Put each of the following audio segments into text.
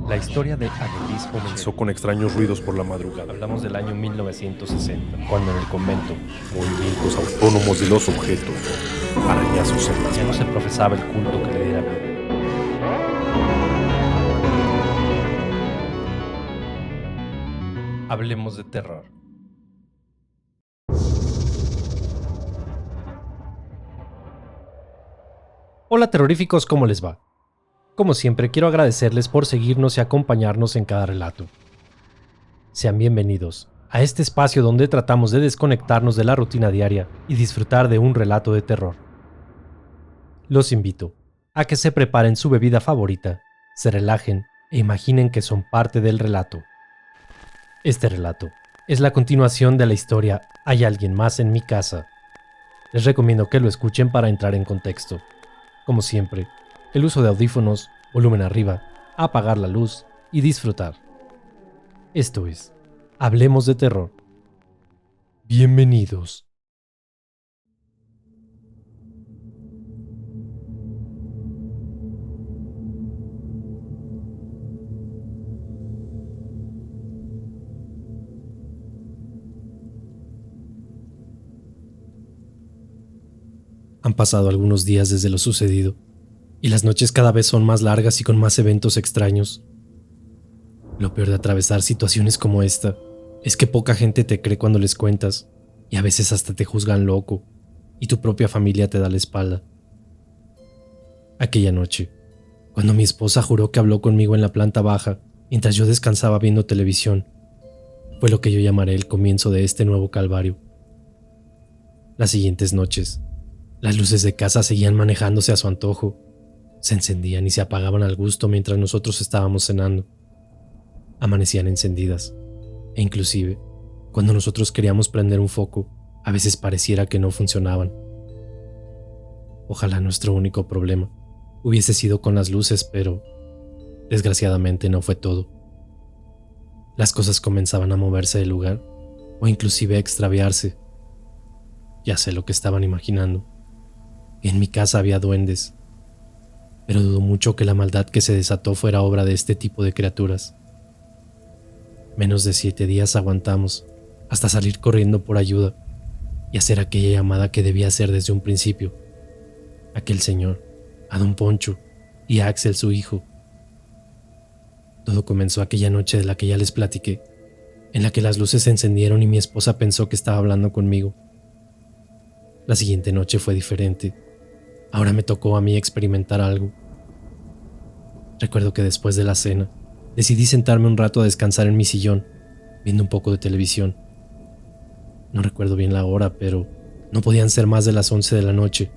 La historia de Anelis Comenzó con extraños ruidos por la madrugada, Hablamos del año 1960, cuando en el convento movimientos autónomos de los objetos, arañazos en las ya no se paredes. profesaba el culto que le diera vida. Hablemos de terror. Hola terroríficos, ¿cómo les va? Como siempre, quiero agradecerles por seguirnos y acompañarnos en cada relato. Sean bienvenidos a este espacio donde tratamos de desconectarnos de la rutina diaria y disfrutar de un relato de terror. Los invito a que se preparen su bebida favorita, se relajen e imaginen que son parte del relato. Este relato es la continuación de la historia Hay alguien más en mi casa. Les recomiendo que lo escuchen para entrar en contexto. Como siempre, el uso de audífonos, volumen arriba, apagar la luz y disfrutar. Esto es Hablemos de Terror. Bienvenidos. Han pasado algunos días desde lo sucedido, y las noches cada vez son más largas y con más eventos extraños. Lo peor de atravesar situaciones como esta es que poca gente te cree cuando les cuentas, y a veces hasta te juzgan loco, y tu propia familia te da la espalda. Aquella noche, cuando mi esposa juró que habló conmigo en la planta baja mientras yo descansaba viendo televisión, fue lo que yo llamaré el comienzo de este nuevo calvario. Las siguientes noches, las luces de casa seguían manejándose a su antojo, se encendían y se apagaban al gusto mientras nosotros estábamos cenando. Amanecían encendidas, e inclusive, cuando nosotros queríamos prender un foco, a veces pareciera que no funcionaban. Ojalá nuestro único problema hubiese sido con las luces, pero desgraciadamente no fue todo. Las cosas comenzaban a moverse del lugar, o inclusive a extraviarse. Ya sé lo que estaban imaginando. En mi casa había duendes, pero dudo mucho que la maldad que se desató fuera obra de este tipo de criaturas. Menos de 7 días aguantamos, hasta salir corriendo por ayuda y hacer aquella llamada que debía hacer desde un principio. Aquel señor, a don Poncho y a Axel su hijo. Todo comenzó aquella noche de la que ya les platiqué, en la que las luces se encendieron y mi esposa pensó que estaba hablando conmigo. La siguiente noche fue diferente. Ahora me tocó a mí experimentar algo. Recuerdo que después de la cena, decidí sentarme un rato a descansar en mi sillón, viendo un poco de televisión. No recuerdo bien la hora, pero no podían ser más de las 11 de la noche,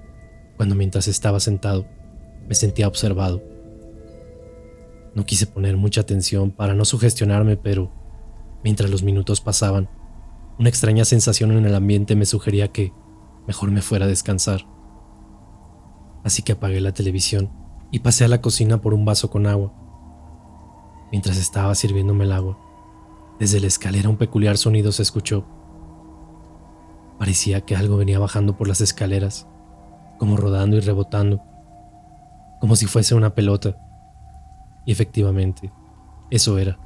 cuando mientras estaba sentado, me sentía observado. No quise poner mucha atención para no sugestionarme, pero mientras los minutos pasaban, una extraña sensación en el ambiente me sugería que mejor me fuera a descansar. Así que apagué la televisión y pasé a la cocina por un vaso con agua. Mientras estaba sirviéndome el agua, desde la escalera un peculiar sonido se escuchó. Parecía que algo venía bajando por las escaleras, como rodando y rebotando, como si fuese una pelota. Y efectivamente, eso era.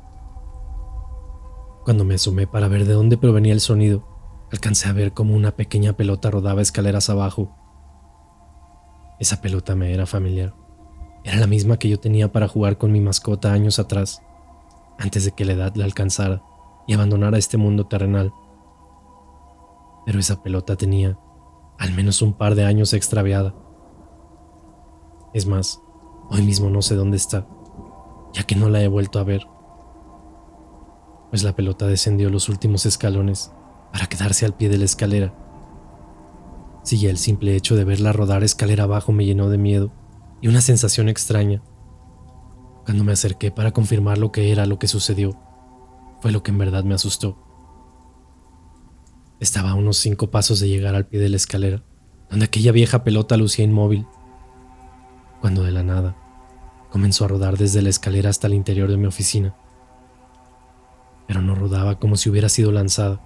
Cuando me asomé para ver de dónde provenía el sonido, alcancé a ver cómo una pequeña pelota rodaba escaleras abajo. Esa pelota me era familiar. Era la misma que yo tenía para jugar con mi mascota años atrás, antes de que la edad la alcanzara y abandonara este mundo terrenal. Pero esa pelota tenía al menos un par de años extraviada. Es más, hoy mismo no sé dónde está, ya que no la he vuelto a ver. Pues la pelota descendió los últimos escalones para quedarse al pie de la escalera. Sí, ya el simple hecho de verla rodar escalera abajo me llenó de miedo y una sensación extraña. Cuando me acerqué para confirmar lo que era lo que sucedió, fue lo que en verdad me asustó. Estaba a unos 5 pasos de llegar al pie de la escalera, donde aquella vieja pelota lucía inmóvil, cuando de la nada comenzó a rodar desde la escalera hasta el interior de mi oficina. Pero no rodaba como si hubiera sido lanzada.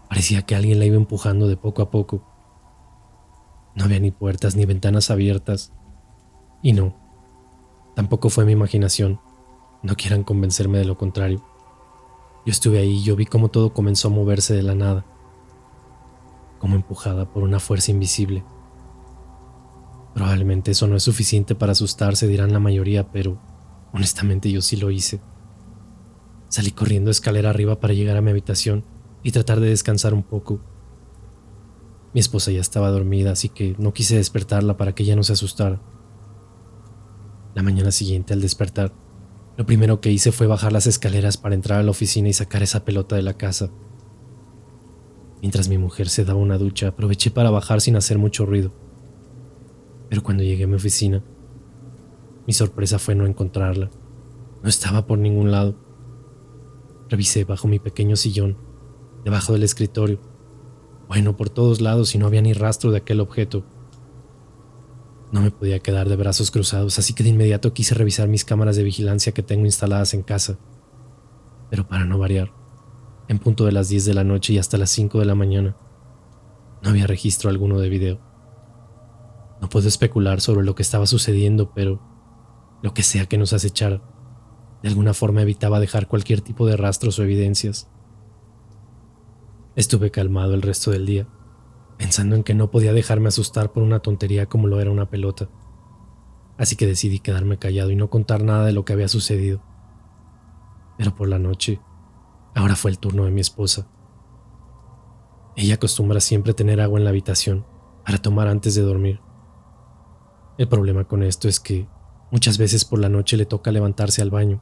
Parecía que alguien la iba empujando de poco a poco. No había ni puertas ni ventanas abiertas. Y no, tampoco fue mi imaginación. No quieran convencerme de lo contrario. Yo estuve ahí y yo vi cómo todo comenzó a moverse de la nada, como empujada por una fuerza invisible. Probablemente eso no es suficiente para asustarse, dirán la mayoría, pero honestamente yo sí lo hice. Salí corriendo escalera arriba para llegar a mi habitación y tratar de descansar un poco. Mi esposa ya estaba dormida, así que no quise despertarla para que ella no se asustara. La mañana siguiente, al despertar, lo primero que hice fue bajar las escaleras para entrar a la oficina y sacar esa pelota de la casa. Mientras mi mujer se daba una ducha, aproveché para bajar sin hacer mucho ruido. Pero cuando llegué a mi oficina, mi sorpresa fue no encontrarla. No estaba por ningún lado. Revisé bajo mi pequeño sillón, debajo del escritorio, por todos lados, y no había ni rastro de aquel objeto. No me podía quedar de brazos cruzados, así que de inmediato quise revisar mis cámaras de vigilancia que tengo instaladas en casa. Pero para no variar, en punto de las 10 de la noche y hasta las 5 de la mañana, no había registro alguno de video. No puedo especular sobre lo que estaba sucediendo, pero lo que sea que nos acechara, de alguna forma evitaba dejar cualquier tipo de rastros o evidencias. Estuve calmado el resto del día, pensando en que no podía dejarme asustar por una tontería como lo era una pelota. Así que decidí quedarme callado y no contar nada de lo que había sucedido. Pero por la noche, ahora fue el turno de mi esposa. Ella acostumbra siempre tener agua en la habitación para tomar antes de dormir. El problema con esto es que muchas veces por la noche le toca levantarse al baño.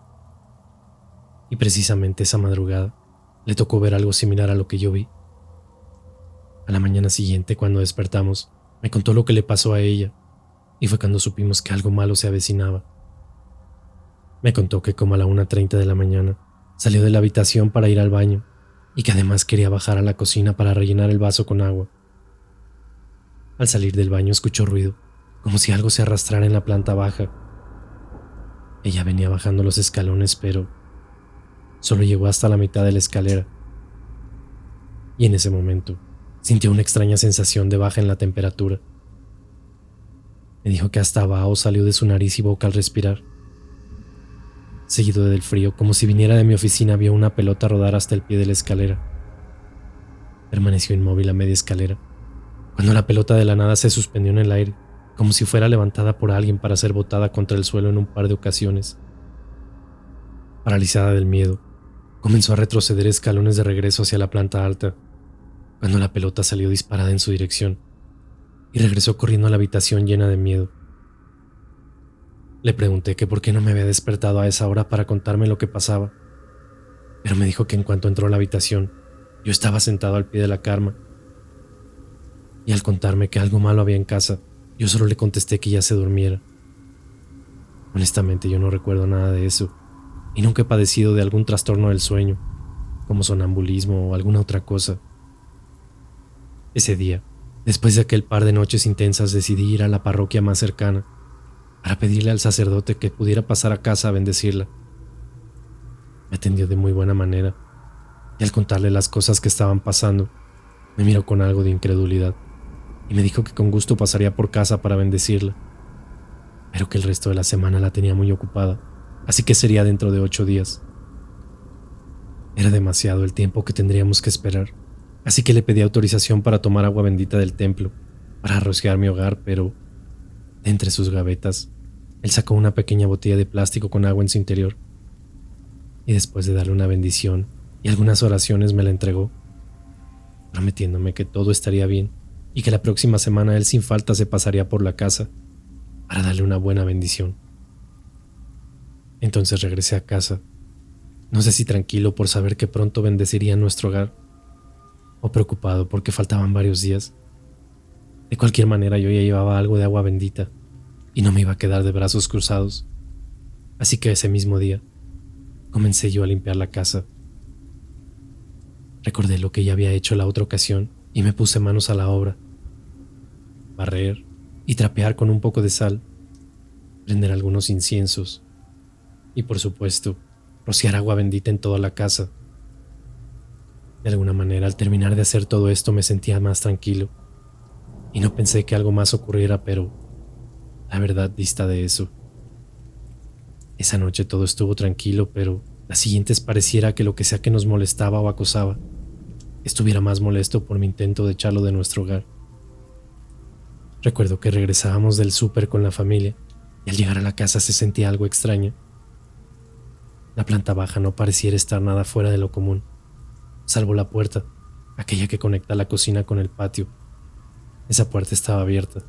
Y precisamente esa madrugada le tocó ver algo similar a lo que yo vi. A la mañana siguiente, cuando despertamos, me contó lo que le pasó a ella, y fue cuando supimos que algo malo se avecinaba. Me contó que como a la 1:30 de la mañana salió de la habitación para ir al baño y que además quería bajar a la cocina para rellenar el vaso con agua. Al salir del baño escuchó ruido, como si algo se arrastrara en la planta baja. Ella venía bajando los escalones, pero solo llegó hasta la mitad de la escalera. Y en ese momento sintió una extraña sensación de baja en la temperatura. Me dijo que hasta abajo salió de su nariz y boca al respirar. Seguido del frío, como si viniera de mi oficina, vio una pelota rodar hasta el pie de la escalera. Permaneció inmóvil a media escalera, cuando la pelota de la nada se suspendió en el aire, como si fuera levantada por alguien para ser botada contra el suelo en un par de ocasiones. Paralizada del miedo, comenzó a retroceder escalones de regreso hacia la planta alta, cuando la pelota salió disparada en su dirección y regresó corriendo a la habitación llena de miedo. Le pregunté que por qué no me había despertado a esa hora para contarme lo que pasaba, pero me dijo que en cuanto entró a la habitación, yo estaba sentado al pie de la cama, y al contarme que algo malo había en casa, yo solo le contesté que ya se durmiera. Honestamente, yo no recuerdo nada de eso, y nunca he padecido de algún trastorno del sueño, como sonambulismo o alguna otra cosa. Ese día, después de aquel par de noches intensas, decidí ir a la parroquia más cercana para pedirle al sacerdote que pudiera pasar a casa a bendecirla. Me atendió de muy buena manera, y al contarle las cosas que estaban pasando, me miró con algo de incredulidad y me dijo que con gusto pasaría por casa para bendecirla, pero que el resto de la semana la tenía muy ocupada, así que sería dentro de 8 días. Era demasiado el tiempo que tendríamos que esperar, así que le pedí autorización para tomar agua bendita del templo, para rociar mi hogar, pero de entre sus gavetas, él sacó una pequeña botella de plástico con agua en su interior, y después de darle una bendición y algunas oraciones me la entregó, prometiéndome que todo estaría bien y que la próxima semana él sin falta se pasaría por la casa para darle una buena bendición. Entonces regresé a casa, no sé si tranquilo por saber que pronto bendeciría nuestro hogar, o preocupado porque faltaban varios días. De cualquier manera, yo ya llevaba algo de agua bendita y no me iba a quedar de brazos cruzados, así que ese mismo día comencé yo a limpiar la casa. Recordé lo que ya había hecho la otra ocasión y me puse manos a la obra. Barrer y trapear con un poco de sal, prender algunos inciensos y, por supuesto, rociar agua bendita en toda la casa. De alguna manera, al terminar de hacer todo esto, me sentía más tranquilo y no pensé que algo más ocurriera, pero la verdad dista de eso. Esa noche todo estuvo tranquilo, pero las siguientes pareciera que lo que sea que nos molestaba o acosaba estuviera más molesto por mi intento de echarlo de nuestro hogar. Recuerdo que regresábamos del súper con la familia y al llegar a la casa se sentía algo extraño. La planta baja no pareciera estar nada fuera de lo común, salvo la puerta, aquella que conecta la cocina con el patio. Esa puerta estaba abierta.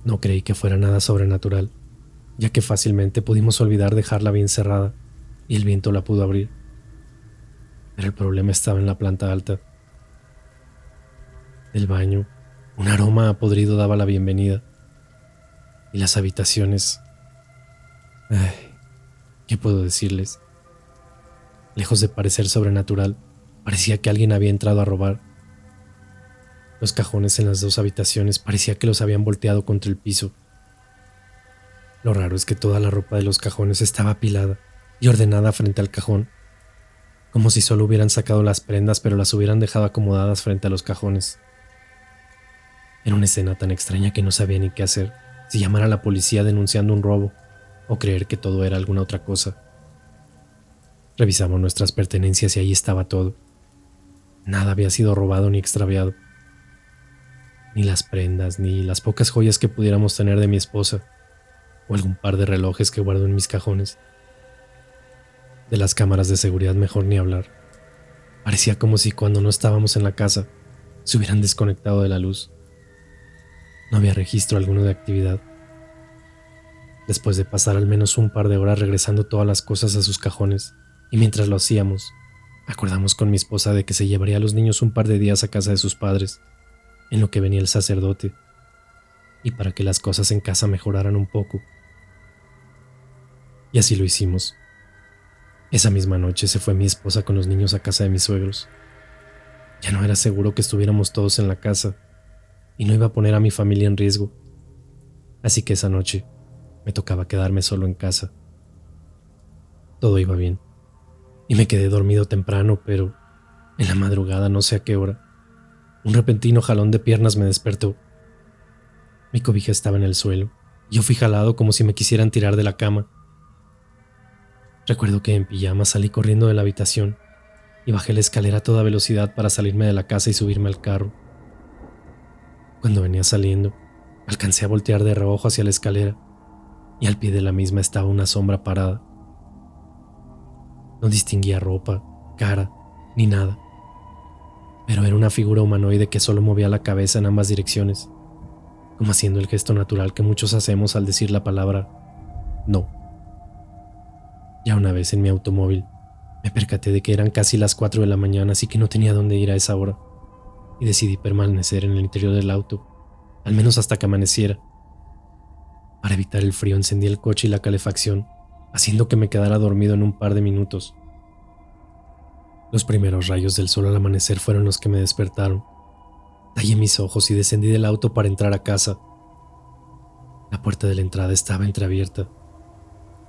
No creí que fuera nada sobrenatural, ya que fácilmente pudimos olvidar dejarla bien cerrada y el viento la pudo abrir. Pero el problema estaba en la planta alta. Del baño, un aroma a podrido daba la bienvenida. Y las habitaciones... Ay, ¿qué puedo decirles? Lejos de parecer sobrenatural, parecía que alguien había entrado a robar. Los cajones en las dos habitaciones parecía que los habían volteado contra el piso. Lo raro es que toda la ropa de los cajones estaba apilada y ordenada frente al cajón, como si solo hubieran sacado las prendas pero las hubieran dejado acomodadas frente a los cajones. Era una escena tan extraña que no sabía ni qué hacer, si llamar a la policía denunciando un robo o creer que todo era alguna otra cosa. Revisamos nuestras pertenencias y ahí estaba todo. Nada había sido robado ni extraviado. Ni las prendas, ni las pocas joyas que pudiéramos tener de mi esposa, o algún par de relojes que guardo en mis cajones. De las cámaras de seguridad mejor ni hablar. Parecía como si cuando no estábamos en la casa se hubieran desconectado de la luz. No había registro alguno de actividad. Después de pasar al menos un par de horas regresando todas las cosas a sus cajones, y mientras lo hacíamos, acordamos con mi esposa de que se llevaría a los niños un par de días a casa de sus padres, en lo que venía el sacerdote, y para que las cosas en casa mejoraran un poco. Y así lo hicimos. Esa misma noche se fue mi esposa con los niños a casa de mis suegros. Ya no era seguro que estuviéramos todos en la casa, y no iba a poner a mi familia en riesgo. Así que esa noche me tocaba quedarme solo en casa. Todo iba bien, y me quedé dormido temprano, pero en la madrugada, no sé a qué hora, un repentino jalón de piernas me despertó. Mi cobija estaba en el suelo, y yo fui jalado como si me quisieran tirar de la cama. Recuerdo que en pijama salí corriendo de la habitación y bajé la escalera a toda velocidad para salirme de la casa y subirme al carro. Cuando venía saliendo, alcancé a voltear de reojo hacia la escalera y al pie de la misma estaba una sombra parada. No distinguía ropa, cara, ni nada, pero era una figura humanoide que solo movía la cabeza en ambas direcciones, como haciendo el gesto natural que muchos hacemos al decir la palabra no. Ya una vez en mi automóvil, me percaté de que eran casi las 4 de la mañana, así que no tenía dónde ir a esa hora, y decidí permanecer en el interior del auto, al menos hasta que amaneciera. Para evitar el frío encendí el coche y la calefacción, haciendo que me quedara dormido en un par de minutos. Los primeros rayos del sol al amanecer fueron los que me despertaron. Tallé mis ojos y descendí del auto para entrar a casa. La puerta de la entrada estaba entreabierta.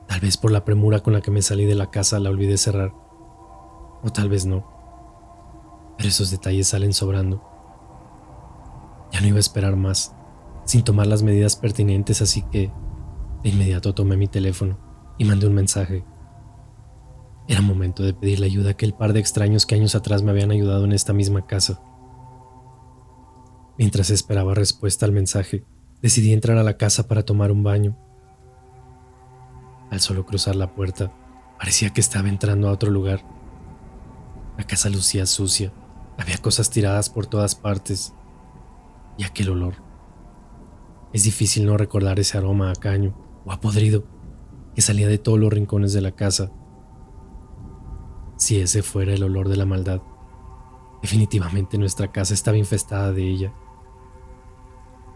Tal vez por la premura con la que me salí de la casa la olvidé cerrar. O tal vez no. Pero esos detalles salen sobrando. Ya no iba a esperar más, sin tomar las medidas pertinentes, así que de inmediato tomé mi teléfono y mandé un mensaje. Era momento de pedirle ayuda a aquel par de extraños que años atrás me habían ayudado en esta misma casa. Mientras esperaba respuesta al mensaje, decidí entrar a la casa para tomar un baño. Al solo cruzar la puerta, parecía que estaba entrando a otro lugar. La casa lucía sucia, había cosas tiradas por todas partes, y aquel olor. Es difícil no recordar ese aroma a caño o a podrido que salía de todos los rincones de la casa. Si ese fuera el olor de la maldad, definitivamente nuestra casa estaba infestada de ella.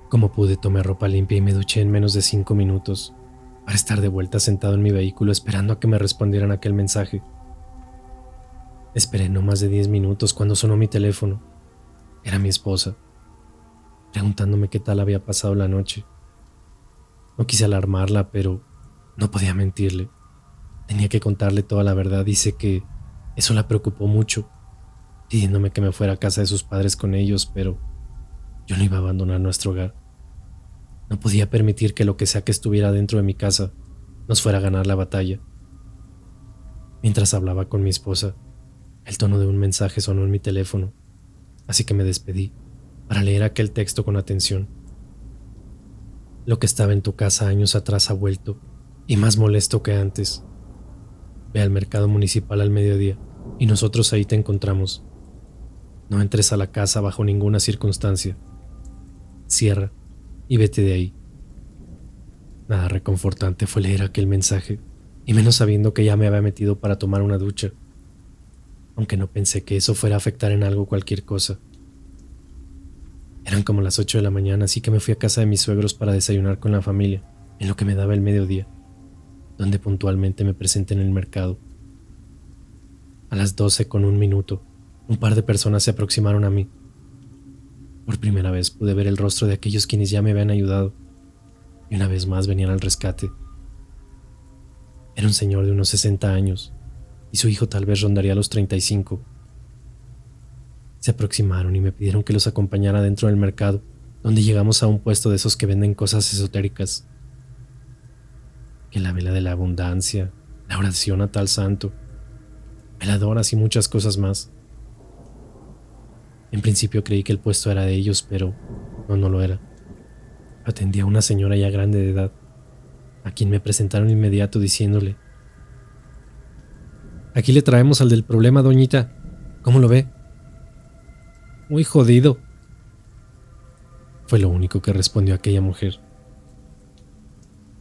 Como pude, tomé ropa limpia y me duché en menos de 5 minutos para estar de vuelta sentado en mi vehículo esperando a que me respondieran aquel mensaje. Esperé no más de 10 minutos cuando sonó mi teléfono. Era mi esposa, preguntándome qué tal había pasado la noche. No quise alarmarla, pero no podía mentirle. Tenía que contarle toda la verdad y sé que eso la preocupó mucho, pidiéndome que me fuera a casa de sus padres con ellos, pero yo no iba a abandonar nuestro hogar. No podía permitir que lo que sea que estuviera dentro de mi casa nos fuera a ganar la batalla. Mientras hablaba con mi esposa, el tono de un mensaje sonó en mi teléfono, así que me despedí para leer aquel texto con atención. Lo que estaba en tu casa años atrás ha vuelto, y más molesto que antes. Ve al mercado municipal al mediodía, y nosotros ahí te encontramos. No entres a la casa bajo ninguna circunstancia. Cierra y vete de ahí. Nada reconfortante fue leer aquel mensaje, y menos sabiendo que ya me había metido para tomar una ducha, aunque no pensé que eso fuera a afectar en algo cualquier cosa. Eran como las 8 de la mañana, así que me fui a casa de mis suegros para desayunar con la familia, en lo que me daba el mediodía, donde puntualmente me presenté en el mercado. A las 12:01, un par de personas se aproximaron a mí. Por primera vez pude ver el rostro de aquellos quienes ya me habían ayudado, y una vez más venían al rescate. Era un señor de unos 60 años, y su hijo tal vez rondaría los 35. Se aproximaron y me pidieron que los acompañara dentro del mercado, donde llegamos a un puesto de esos que venden cosas esotéricas. Que la vela de la abundancia, la oración a tal santo, veladoras y muchas cosas más. En principio creí que el puesto era de ellos, pero no lo era. Atendía a una señora ya grande de edad, a quien me presentaron inmediato diciéndole: «Aquí le traemos al del problema, doñita. ¿Cómo lo ve?» «Muy jodido», fue lo único que respondió aquella mujer.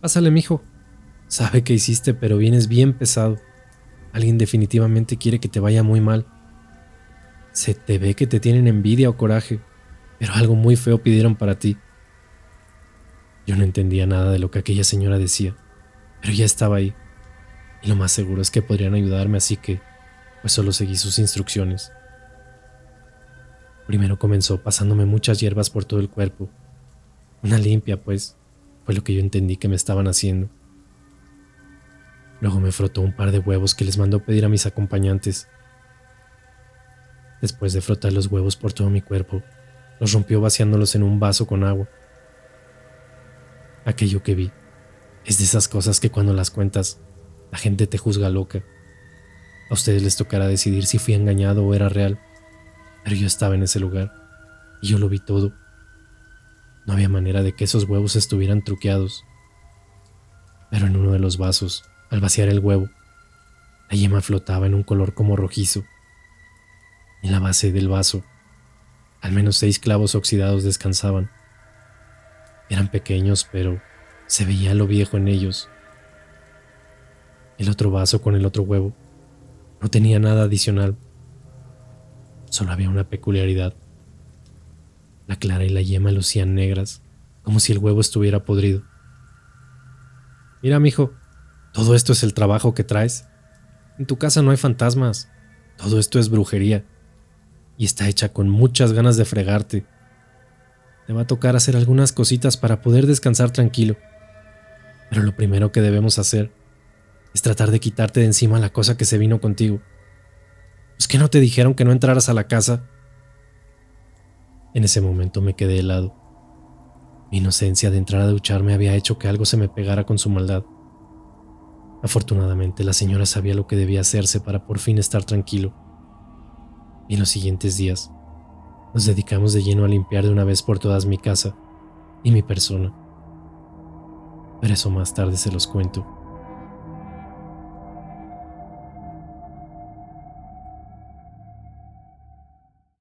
«Pásale, mijo. Sabe que hiciste, pero vienes bien pesado. Alguien definitivamente quiere que te vaya muy mal. Se te ve que te tienen envidia o coraje, pero algo muy feo pidieron para ti». Yo no entendía nada de lo que aquella señora decía, pero ya estaba ahí, y lo más seguro es que podrían ayudarme, así que pues solo seguí sus instrucciones. Primero comenzó pasándome muchas hierbas por todo el cuerpo. Una limpia, pues, fue lo que yo entendí que me estaban haciendo. Luego me frotó un par de huevos que les mandó pedir a mis acompañantes. Después de frotar los huevos por todo mi cuerpo, los rompió vaciándolos en un vaso con agua. Aquello que vi es de esas cosas que cuando las cuentas, la gente te juzga loca. A ustedes les tocará decidir si fui engañado o era real, pero yo estaba en ese lugar y yo lo vi todo. No había manera de que esos huevos estuvieran truqueados. Pero en uno de los vasos, al vaciar el huevo, la yema flotaba en un color como rojizo. En la base del vaso, al menos 6 clavos oxidados descansaban. Eran pequeños, pero se veía lo viejo en ellos. El otro vaso con el otro huevo no tenía nada adicional. Solo había una peculiaridad. La clara y la yema lucían negras, como si el huevo estuviera podrido. «Mira, mijo, todo esto es el trabajo que traes. En tu casa no hay fantasmas. Todo esto es brujería. Y está hecha con muchas ganas de fregarte. Te va a tocar hacer algunas cositas para poder descansar tranquilo. Pero lo primero que debemos hacer es tratar de quitarte de encima la cosa que se vino contigo. ¿Pues qué no te dijeron que no entraras a la casa?» En ese momento me quedé helado. Mi inocencia de entrar a ducharme había hecho que algo se me pegara con su maldad. Afortunadamente, la señora sabía lo que debía hacerse para por fin estar tranquilo. Y en los siguientes días, nos dedicamos de lleno a limpiar de una vez por todas mi casa y mi persona. Pero eso más tarde se los cuento.